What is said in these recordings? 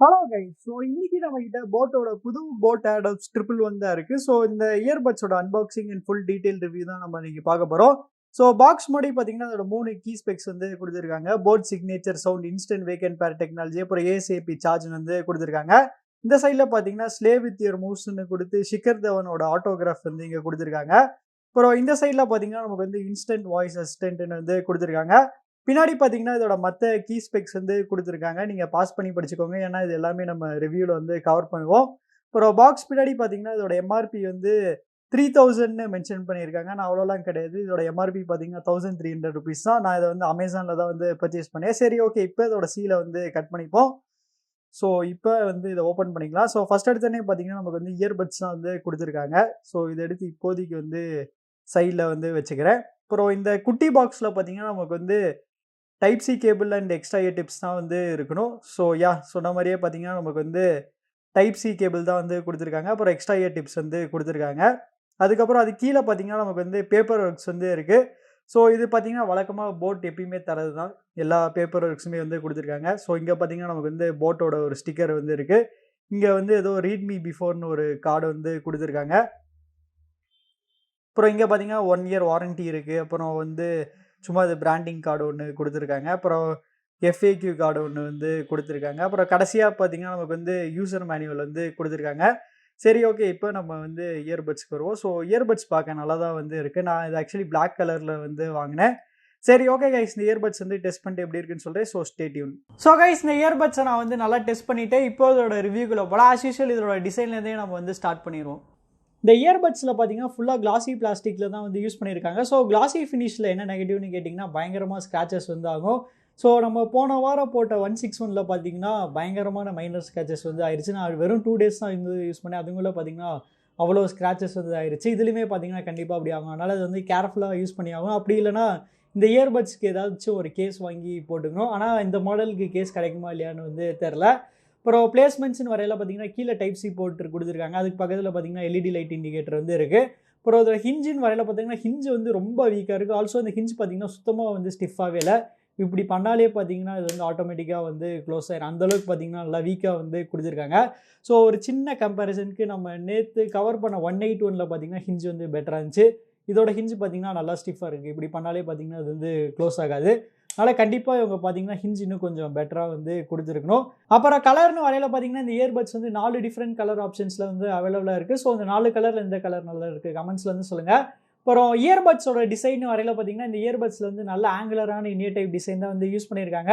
Hello guys. இன்னைக்கு நம்ம கிட்ட போட்டோட புது போட் Airdopes 111 தான் இருக்கு. இந்த இயர்பட்ஸோட unboxing and full detail review தான் நம்ம இன்னைக்கு பார்க்க போறோம். பாக்ஸ் முன்னாடி பார்த்தீங்கன்னா அதோட 3 கீ ஸ்பெக்ஸ் வந்து கொடுத்துருக்காங்க. Boat signature sound, instant wake and பேர் டெக்னாலஜி, அப்புறம் ஏசிஏபி சார்ஜ் வந்து கொடுத்துருக்காங்க. இந்த சைடில் பார்த்தீங்கன்னா ஸ்லே வித் யுவர் மூவ்ஸ்ன்னு கொடுத்து ஷிகர் தவனோட ஆட்டோகிராஃப் வந்து இங்கே கொடுத்துருக்காங்க. அப்புறம் இந்த சைடில் பார்த்தீங்கன்னா நமக்கு வந்து இன்ஸ்டன்ட் வாய்ஸ் அசிஸ்டன்ட்னு வந்து கொடுத்துருக்காங்க. பின்னாடி பார்த்தீங்கன்னா இதோட மற்ற கீ ஸ்பெக்ஸ் வந்து கொடுத்துருக்காங்க. நீங்கள் பாஸ் பண்ணி படிச்சுக்கோங்க. ஏன்னா இது எல்லாமே நம்ம ரிவ்யூவில் வந்து கவர் பண்ணுவோம். அப்புறம் பாக்ஸ் பின்னாடி பார்த்தீங்கன்னா இதோட எம்ஆர்பி வந்து 3000ன்னு மென்ஷன் பண்ணியிருக்காங்க. நான் அவ்வளோலாம் கிடையாது. இதோட எம்ஆர்பி பார்த்தீங்கன்னா ₹1300 தான். நான் இதை வந்து அமேசானில் தான் வந்து பர்ச்சேஸ் பண்ணேன். சரி, ஓகே, இப்போ இதோட சீலை வந்து கட் பண்ணிப்போம். இப்போ வந்து இதை ஓப்பன் பண்ணிக்கலாம். ஃபர்ஸ்ட் எடுத்தோடனே பார்த்தீங்கன்னா நமக்கு வந்து இயர்பட்ஸ் தான் வந்து கொடுத்துருக்காங்க. இதை எடுத்து இப்போதைக்கு வந்து சைடில் வந்து வச்சுக்கிறேன். அப்புறம் இந்த குட்டி பாக்ஸில் பார்த்தீங்கன்னா நமக்கு வந்து type C cable and extra year tips தான் வந்து இருக்கணும். சொன்ன மாதிரியே பார்த்தீங்கன்னா நமக்கு வந்து டைப் சி கேபிள் தான் வந்து கொடுத்துருக்காங்க. அப்புறம் எக்ஸ்ட்ரா இயர் டிப்ஸ் வந்து கொடுத்துருக்காங்க. அதுக்கப்புறம் அது கீழே பார்த்தீங்கன்னா நமக்கு வந்து பேப்பர் ஒர்க்ஸ் வந்து இருக்குது. இது பார்த்தீங்கன்னா வழக்கமாக போட் எப்பயுமே தரது தான். எல்லா பேப்பர் ஒர்க்ஸுமே வந்து கொடுத்துருக்காங்க. இங்கே பார்த்தீங்கன்னா நமக்கு வந்து போட்டோட ஒரு ஸ்டிக்கர் வந்து இருக்குது. இங்கே வந்து ஏதோ ரீட் மீ பிஃபோர்னு ஒரு கார்டு வந்து கொடுத்துருக்காங்க. அப்புறம் இங்கே பார்த்தீங்கன்னா 1 இயர் வாரண்டி இருக்குது. அப்புறம் வந்து சும்மா இது பிராண்டிங் கார்டு ஒன்று கொடுத்துருக்காங்க. அப்புறம் எஃப்ஏக்யூ கார்டு ஒன்று வந்து கொடுத்துருக்காங்க. அப்புறம் கடைசியாக பார்த்தீங்கன்னா நமக்கு வந்து யூசர் மேனுவல் வந்து கொடுத்துருக்காங்க. சரி, ஓகே, இப்போ நம்ம வந்து இயர்பட்ஸ்க்கு வருவோம். இயர்பட்ஸ் பார்க்க நல்லா தான் வந்து இருக்குது. நான் இது ஆக்சுவலி பிளாக் கலரில் வந்து வாங்கினேன். சரி, ஓகே கைஸ், இந்த இயர்பட்ஸ் வந்து டெஸ்ட் பண்ணிட்டு எப்படி இருக்குன்னு சொல்கிறேன். Stay tune. கைஸ், இந்த இயர்பட்ஸை நான் வந்து நல்லா டெஸ்ட் பண்ணிவிட்டு இப்போ இதோட ரிவ்யூக்குள்ள போகலாம். ஆஸ் யூஷுவல் இதோட டிசைன்லேருந்தே நம்ம வந்து ஸ்டார்ட் பண்ணிடுவோம். இந்த இயர்பட்ஸில் பார்த்தீங்கன்னா ஃபுல்லாக கிளாசி பிளாஸ்டிக்கில் தான் வந்து யூஸ் பண்ணியிருக்காங்க. கிளாசி ஃபினிஷில் என்ன நெகட்டிவ்னு கேட்டிங்கன்னா பயங்கரமாக ஸ்க்ராச்சஸ் வந்து ஆகும். நம்ம போன வாரம் போட்ட 161 பார்த்தீங்கன்னா பயங்கரமான மைனர் ஸ்க்ராச்சஸ் வந்து ஆயிடுச்சு. நான் வெறும் 2 டேஸ் தான் வந்து யூஸ் பண்ணேன். அதுக்குள்ளே பார்த்தீங்கன்னா அவ்வளோ ஸ்க்ராச்சஸ் வந்து ஆயிடுச்சு. இதுலேயுமே பார்த்தீங்கன்னா கண்டிப்பாக அப்படி ஆகும். அதனால் அது வந்து கேர்ஃபுல்லாக யூஸ் பண்ணி ஆகும். அப்படி இல்லைனா இந்த இயர்பட்ஸ்க்கு ஏதாச்சும் ஒரு கேஸ் வாங்கி போட்டுக்கணும். ஆனால் இந்த மாடலுக்கு கேஸ் கிடைக்குமா இல்லையான்னு வந்து தெரில. அப்புறம் பிளேஸ்மெண்ட்ஸ்னு வரையில பார்த்தீங்கன்னா கீழே டைப் சி போட்டு கொடுத்துருக்காங்க. அதுக்கு பக்கத்தில் பார்த்தீங்கன்னா எல்இடி லைட் இண்டிகேட்டர் வந்து இருக்குது. அப்புறம் அதோட ஹிஞ்சின் வரையில பார்த்தீங்கன்னா ஹிஞ்ச் வந்து ரொம்ப வீக்காக இருக்குது. ஆல்சோ அந்த ஹிஞ்ச் பார்த்தீங்கன்னா சுத்தமாக வந்து ஸ்டிஃபாகவே இல்லை. இப்படி பண்ணாலே பார்த்தீங்கன்னா இது வந்து ஆட்டோமேட்டிக்காக வந்து க்ளோஸ் ஆயிடும். அந்தளவுக்கு பார்த்தீங்கன்னா நல்லா வீக்காக வந்து கொடுத்துருக்காங்க. ஒரு சின்ன கம்பேரிசனுக்கு நம்ம நேற்று கவர் பண்ண 181 பார்த்தீங்கன்னா ஹிஞ்ச் வந்து பெட்டராக இருந்துச்சு. இதோட ஹிஞ்ச் பார்த்தீங்கன்னா நல்லா ஸ்டிஃபாக இருக்குது. இப்படி பண்ணாலே பார்த்தீங்கன்னா அது வந்து க்ளோஸ் ஆகாது. அதனால் கண்டிப்பாக இவங்க பார்த்தீங்கன்னா ஹிஞ்ச் இன்னும் கொஞ்சம் பெட்டராக வந்து கொடுத்துருக்கணும். அப்புறம் கலர்னு வரையில பார்த்தீங்கன்னா இந்த இயர்பட்ஸ் வந்து 4 டிஃப்ரெண்ட் கலர் ஆப்ஷன்ஸில் வந்து அவைலபிளாக இருக்குது. இந்த 4 கலரில் எந்த கலர் நல்லா இருக்குது கமெண்ட்ஸில் வந்து சொல்லுங்கள். அப்புறம் இயர்பட்ஸோட டிசைன் வரையில பார்த்தீங்கன்னா இந்த இயர்பட்ஸில் வந்து நல்ல ஆங்குலரான இனியர் டைப் டிசைன் தான் வந்து யூஸ் பண்ணியிருக்காங்க.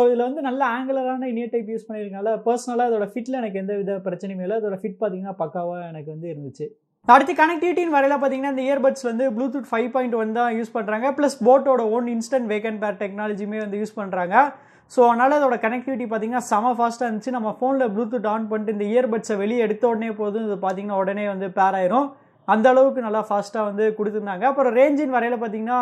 இதில் வந்து நல்ல ஆங்குலரான இனியர் டைப் யூஸ் பண்ணியிருக்காங்க. பர்சனலாக அதோட ஃபிட்டில் எனக்கு எந்த வித பிரச்சனையும் இல்லை. அதோட ஃபிட் பார்த்தீங்கன்னா பக்காவாக எனக்கு வந்து இருந்துச்சு. அடுத்து கனெக்டிவிட்டின்னு வரையில பார்த்தீங்கன்னா இந்த இயர்பட்ஸ் வந்து ப்ளூடூத் 5.1 தான் யூஸ் பண்ணுறாங்க. ப்ளஸ் போட்டோட own instant wake and pair டெக்னாலஜியுமே வந்து யூஸ் பண்ணுறாங்க. அதனால் அதோட கனெக்டிவிட்டி பார்த்தீங்கன்னா செம ஃபாஸ்ட்டாக இருந்துச்சு. நம்ம ஃபோனில் ப்ளூடூத் ஆன் பண்ணிட்டு இந்த இயர்பட்ஸை வெளியே எடுத்த உடனே போதும் இது பார்த்தீங்கன்னா உடனே வந்து பேர் ஆயிரும். அந்த அளவுக்கு நல்லா ஃபாஸ்ட்டாக வந்து கொடுத்துருந்தாங்க. அப்புறம் ரேஞ்சின் வரையில பார்த்தீங்கன்னா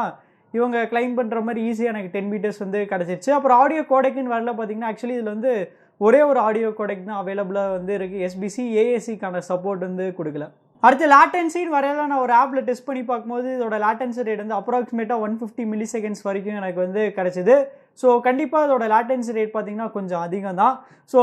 இவங்க கிளைம் பண்ணுற மாதிரி ஈஸியாக எனக்கு 10 மீட்டர்ஸ் வந்து கிடச்சிருச்சு. அப்புறம் ஆடியோ கோடெக்னு வரையில பார்த்தீங்கன்னா ஆக்சுவலி இதில் வந்து ஒரே ஒரு ஆடியோ கோடெக் தான் அவைலபிளாக வந்து இருக்குது. எஸ்பிசி ஏஏசிக்கான சப்போர்ட் வந்து கொடுக்கல. அடுத்து லேட்டன்சின்னு வரையில நான் ஒரு ஆப்பில் டெஸ்ட் பண்ணி பார்க்கும்போது இதோட லேட்டன்சி ரேட் வந்து அப்ராக்சிமேட்டாக 150 மில்லி செகண்ட்ஸ் வரைக்கும் எனக்கு வந்து கிடச்சிது. கண்டிப்பாக இதோட லேட்டன்சி ரேட் பார்த்தீங்கன்னா கொஞ்சம் அதிகம் தான்.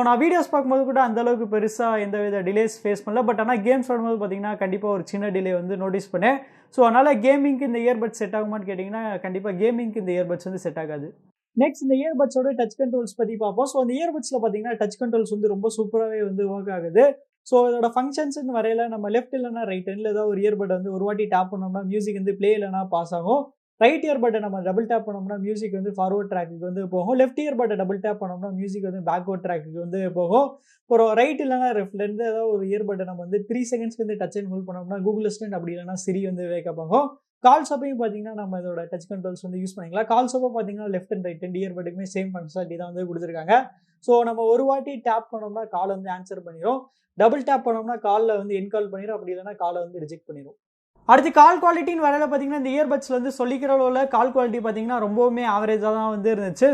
நான் வீடியோஸ் பார்க்கும்போது கூட அந்தளவுக்கு பெருசாக எந்த வித டிலேஸ் ஃபேஸ் பண்ணல. பட் ஆனால் கேம்ஸ் ஆடும்போது பார்த்தீங்கன்னா கண்டிப்பாக ஒரு சின்ன டிலே வந்து நோட்டீஸ் பண்ணேன். அதனால் கேமிங்க்கு இந்த இயர்பட்ஸ் செட் ஆகுமான்னு கேட்டிங்கன்னா கண்டிப்பாக கேமிங்க்கு இந்த இயர்பட்ஸ் வந்து செட் ஆகாது. நெக்ஸ்ட் இந்த இயர்பட்ஸோட டச் கண்ட்ரோல்ஸ் பற்றி பார்ப்போம். அந்த இயர்பட்ஸில் பார்த்தீங்கன்னா டச் கண்ட்ரோல்ஸ் வந்து ரொம்ப சூப்பராகவே வந்து ஒர்க் ஆகுது. இதோட ஃபங்க்ஷன்ஸ்னு வரையில நம்ம லெஃப்ட் இல்லைனா ரைட் ஹேண்டில் ஏதாவது ஒரு இயர்பட் வந்து ஒரு வாட்டி டேப் பண்ணோம்னா மியூசிக் வந்து ப்ளே இல்லைனா பாஸ் ஆகும். ரைட் இயர்பட்டை நம்ம டபுள் டேப் பண்ணோம்னா மியூசிக் வந்து ஃபார்வர்ட் ட்ராக்குக்கு வந்து போகும். லெஃப்ட் இயர்பட்டை டபுள் டேப் பண்ணோம்னா மியூசிக் வந்து பேக்வர்ட் ட்ராக்குக்கு வந்து போகும். அப்புறம் ரைட் இல்லைனா லெஃப்ட்லேருந்து ஏதாவது ஒரு இயர்பட்டை நம்ம வந்து 3 செகண்ட்ஸ்க்கு வந்து டச் அண்ட் ஹோல்ட் பண்ணோம்னா கூகுள் அசிஸ்டன்ட் அப்படி இல்லைனா சிரி வந்து வேக்கப் ஆகும். கால்ஸ் அப்பையும் பார்த்தீங்கன்னா நம்ம இதோட டச் கண்ட்ரோல்ஸ் வந்து யூஸ் பண்ணிக்கலாம். கால்ஸ் அப்போ பார்த்தீங்கன்னா லெஃப்ட் அண்ட் ரைட் 2 இயர்பட்டுக்குமே சேம் ஃபங்க்ஷனாலிட்டி தான் வந்து கொடுத்துருக்காங்க. நம்ம ஒரு வாட்டி டேப் பண்ணோம்னா கால் வந்து ஆன்சர் பண்ணிடும். டபுள் டேப் பண்ணோம்னா காலில் வந்து என்கால் பண்ணிடும். அப்படி இல்லைனா காலை வந்து ரிஜெக்ட் பண்ணிடும். அடுத்து கால் குவாலிட்டின்னு வரையில பார்த்தீங்கன்னா இந்த இயர்பட்ஸில் வந்து சொல்லிக்கிற அளவில் கால் குவாலிட்டி பார்த்தீங்கன்னா ரொம்பவுமே ஆவரேஜாக தான் வந்து இருந்துச்சு.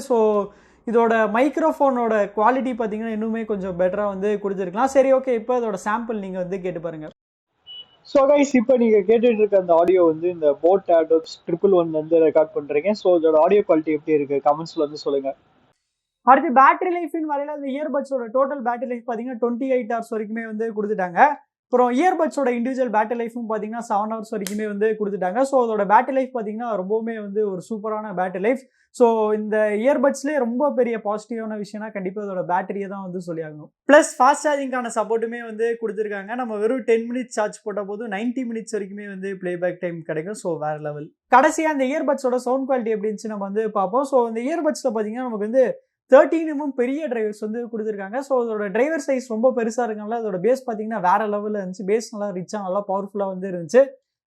இதோட மைக்ரோஃபோனோட குவாலிட்டி பார்த்தீங்கன்னா இன்னுமே கொஞ்சம் பெட்டராக வந்து கொடுத்துருக்கலாம். சரி, ஓகே, இப்போ இதோட சாம்பிள் நீங்கள் வந்து கேட்டு பாருங்கள். கைஸ், இப்போ நீங்கள் கேட்டுட்டு இருக்க அந்த ஆடியோ வந்து இந்த போட் Airdopes 111 வந்து ரெக்கார்ட் பண்ணுறீங்க. இதோட ஆடியோ குவாலிட்டி எப்படி இருக்குது கமெண்ட்ஸில் வந்து சொல்லுங்கள். அடுத்து பேட்டரி லைஃப்னு வரையில அந்த இயர்பட்ஸோட டோட்டல் பேட்டரி லைஃப் பார்த்தீங்கன்னா 28 ஹவர்ஸ் வரைக்குமே வந்து கொடுத்துட்டாங்க. அப்புறம் இயர்பட்ஸோட இண்டிவிஜுவல் பேட்டரி லைஃபும் பார்த்தீங்கன்னா 7 ஹவர்ஸ் வரைக்குமே வந்து கொடுத்துட்டாங்க. ஸோ அதோட பேட்டரி லைஃப் பார்த்தீங்கன்னா ரொம்பவுமே வந்து ஒரு சூப்பரான பேட்டரி லைஃப். ஸோ இந்த இயர்பட்ஸ்லேயே ரொம்ப பெரிய பாசிட்டிவான விஷயம்னா கண்டிப்பாக அதோட பேட்டரியை தான் வந்து சொல்லி ஆகணும். ப்ளஸ் ஃபாஸ்ட் சார்ஜிங்கான சப்போர்ட்டுமே வந்து கொடுத்துருக்காங்க. நம்ம வெறும் 10 மினிட்ஸ் சார்ஜ் போட்ட போதும் 90 மினிட்ஸ் வரைக்குமே வந்து பிளேபேக் டைம் கிடைக்கும். ஸோ வேற லெவல். கடைசியாக அந்த இயர்பட்ஸோட சவுண்ட் குவாலிட்டி எப்படி இருந்துச்சு நம்ம வந்து பார்ப்போம். ஸோ இந்த இயர்பட்ஸில் பார்த்தீங்கன்னா நமக்கு வந்து 13 பெரிய டிரைவர்ஸ் வந்து கொடுத்துருக்காங்க. ஸோ அதோட டிரைவர் சைஸ் ரொம்ப பெருசாக இருக்கனால அதோட பேஸ் பார்த்தீங்கன்னா வேற லெவலில் இருந்துச்சு. பேஸ் நல்லா ரிச்சாக நல்லா பவர்ஃபுல்லாக வந்து இருந்துச்சு.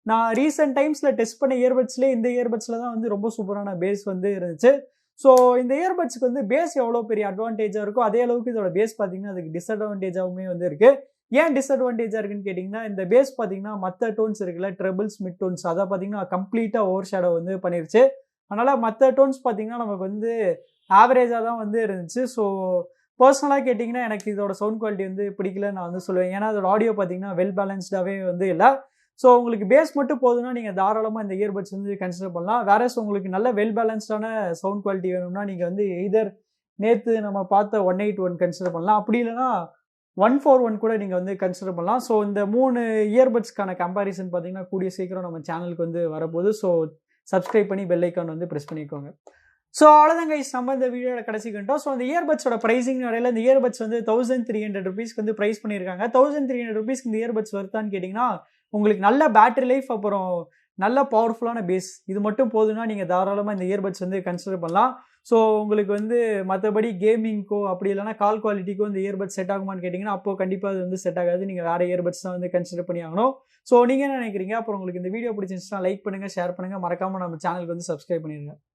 நான் ரீசெண்ட் டைம்ஸில் டெஸ்ட் பண்ண இயர்பட்ஸ்லேயே இந்த இயர்பட்ஸில் தான் வந்து ரொம்ப சூப்பரான பேஸ் வந்து இருந்துச்சு. ஸோ இந்த இயர்பட்ஸ்க்கு வந்து பேஸ் எவ்வளோ பெரிய அட்வான்டேஜாக இருக்கோ அதே அளவுக்கு இதோட பேஸ் பார்த்தீங்கன்னா அதுக்கு டிஸ்அட்வான்டேஜாகவுமே வந்து இருக்குது. ஏன் டிஸ்அட்வான்டேஜாக இருக்குன்னு கேட்டிங்கன்னா இந்த பேஸ் பார்த்தீங்கன்னா மற்ற டோன்ஸ் இருக்குல்ல ட்ரெபிள்ஸ் மிட் டோன்ஸ் அதை பார்த்தீங்கன்னா கம்ப்ளீட்டாக ஓவர் ஷேடோ வந்து பண்ணிருச்சு. அதனால் மற்ற டோன்ஸ் பார்த்தீங்கன்னா நமக்கு வந்து ஆவரேஜாக தான் வந்து இருந்துச்சு. ஸோ பர்சனலாக கேட்டிங்கன்னா எனக்கு இதோட சவுண்ட் குவாலிட்டி வந்து பிடிக்கலன்னு நான் வந்து சொல்லுவேன். ஏன்னா அதோட ஆடியோ பார்த்தீங்கன்னா வெல் பேலன்ஸ்டாகவே வந்து இல்லை. ஸோ உங்களுக்கு பேஸ் மட்டும் போதுன்னா நீங்கள் தாராளமாக இந்த இயர்பட்ஸ் வந்து கன்சிடர் பண்ணலாம். வேறஸ் உங்களுக்கு நல்ல வெல் பேலன்ஸ்டான சவுண்ட் குவாலிட்டி வேணும்னா நீங்கள் வந்து எய்தர் நேற்று நம்ம பார்த்த 181 கன்சிடர் பண்ணலாம். அப்படி இல்லைனா 141 கூட நீங்கள் வந்து கன்சிடர் பண்ணலாம். ஸோ இந்த 3 இயர்பட்ஸ்க்கான கம்பேரிசன் பார்த்தீங்கன்னா கூடிய சீக்கிரம் நம்ம சேனலுக்கு வந்து வரப்போகுது. ஸோ சப்ஸ்கிரைப் பண்ணி பெல் ஐக்கான் வந்து ப்ரெஸ் பண்ணிக்கோங்க. ஸோ அவ்வளோதான் கைஸ், நம்ம இந்த வீடியோட கடைசிக்கு வந்துட்டோம். ஸோ இந்த இயர்பட்ஸோட ப்ரைஸிங் இடையில இந்த இயர்பட்ஸ் வந்து 1300 rupeesக்கு வந்து ப்ரைஸ் பண்ணியிருக்காங்க. 1300 rupeesக்கு இந்த இயர்பட்ஸ் வருதான்னு கேட்டிங்கன்னா உங்களுக்கு நல்ல பேட்டரி லைஃப் அப்புறம் நல்ல பவர்ஃபுல்லான பேஸ் இது மட்டும் போதுன்னா நீங்கள் தாராளமாக இந்த இயர்பட்ஸ் வந்து கன்சிடர் பண்ணலாம். ஸோ உங்களுக்கு வந்து மற்றபடி கேமிங்க்கோ அப்படி இல்லைனா கால் குவாலிட்டிக்கோ இந்த இயர்பட்ஸ் செட் ஆகுமான்னு கேட்டிங்கன்னா அப்போ கண்டிப்பாக அது வந்து செட் ஆகாது. நீங்கள் வேறு இயர்பட்ஸ் தான் வந்து கன்சிடர் பண்ணி ஆகணும். ஸோ நீங்கள் என்ன நினைக்கிறீங்க? அப்புறம் உங்களுக்கு இந்த வீடியோ பிடிச்சிருந்துச்சுன்னா லைக் பண்ணுங்கள், ஷேர் பண்ணுங்கள், மறக்காமல் நம்ம சேனலுக்கு வந்து சப்ஸ்கிரைப் பண்ணிடுங்க.